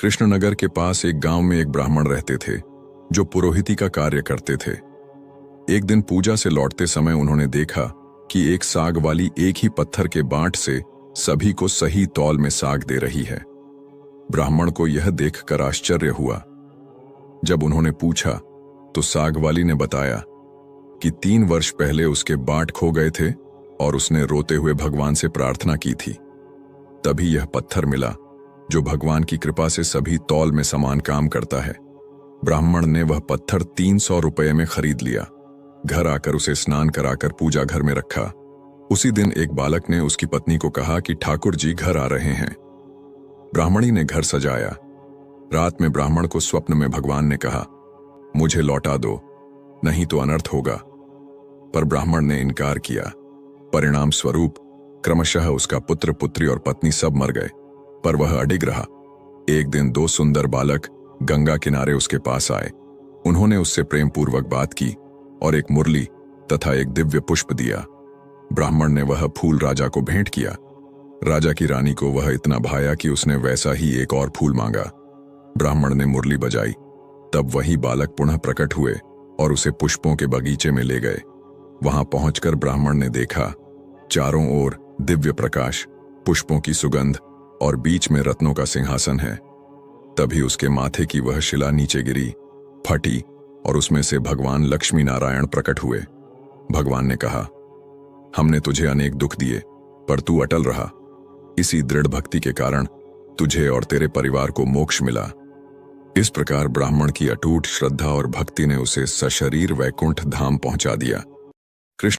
कृष्णनगर के पास एक गांव में एक ब्राह्मण रहते थे जो पुरोहिती का कार्य करते थे। एक दिन पूजा से लौटते समय उन्होंने देखा कि एक साग वाली एक ही पत्थर के बांट से सभी को सही तौल में साग दे रही है। ब्राह्मण को यह देखकर आश्चर्य हुआ। जब उन्होंने पूछा तो साग वाली ने बताया कि 3 वर्ष पहले उसके बांट खो गए थे और उसने रोते हुए भगवान से प्रार्थना की थी। तभी यह पत्थर मिला जो भगवान की कृपा से सभी तौल में समान काम करता है। ब्राह्मण ने वह पत्थर 300 रुपये में खरीद लिया। घर आकर उसे स्नान कराकर पूजा घर में रखा। उसी दिन एक बालक ने उसकी पत्नी को कहा कि ठाकुर जी घर आ रहे हैं। ब्राह्मणी ने घर सजाया। रात में ब्राह्मण को स्वप्न में भगवान ने कहा, मुझे लौटा दो, नहीं तो अनर्थ होगा। पर ब्राह्मण ने इनकार किया। परिणाम स्वरूप क्रमशः उसका पुत्र, पुत्री और पत्नी सब मर गए, पर वह अडिग रहा। एक दिन 2 सुंदर बालक गंगा किनारे उसके पास आए। उन्होंने उससे प्रेम पूर्वक बात की और एक मुरली तथा एक दिव्य पुष्प दिया। ब्राह्मण ने वह फूल राजा को भेंट किया। राजा की रानी को वह इतना भाया कि उसने वैसा ही एक और फूल मांगा। ब्राह्मण ने मुरली बजाई। तब वही बालक पुनः प्रकट हुए और उसे पुष्पों के बगीचे में ले गए। वहां पहुंचकर ब्राह्मण ने देखा, चारों ओर दिव्य प्रकाश, पुष्पों की सुगंध और बीच में रत्नों का सिंहासन है। तभी उसके माथे की वह शिला नीचे गिरी, फटी और उसमें से भगवान लक्ष्मी नारायण प्रकट हुए। भगवान ने कहा, हमने तुझे अनेक दुख दिए पर तू अटल रहा। इसी दृढ़ भक्ति के कारण तुझे और तेरे परिवार को मोक्ष मिला। इस प्रकार ब्राह्मण की अटूट श्रद्धा और भक्ति ने उसे सशरीर वैकुंठ धाम पहुंचा दिया।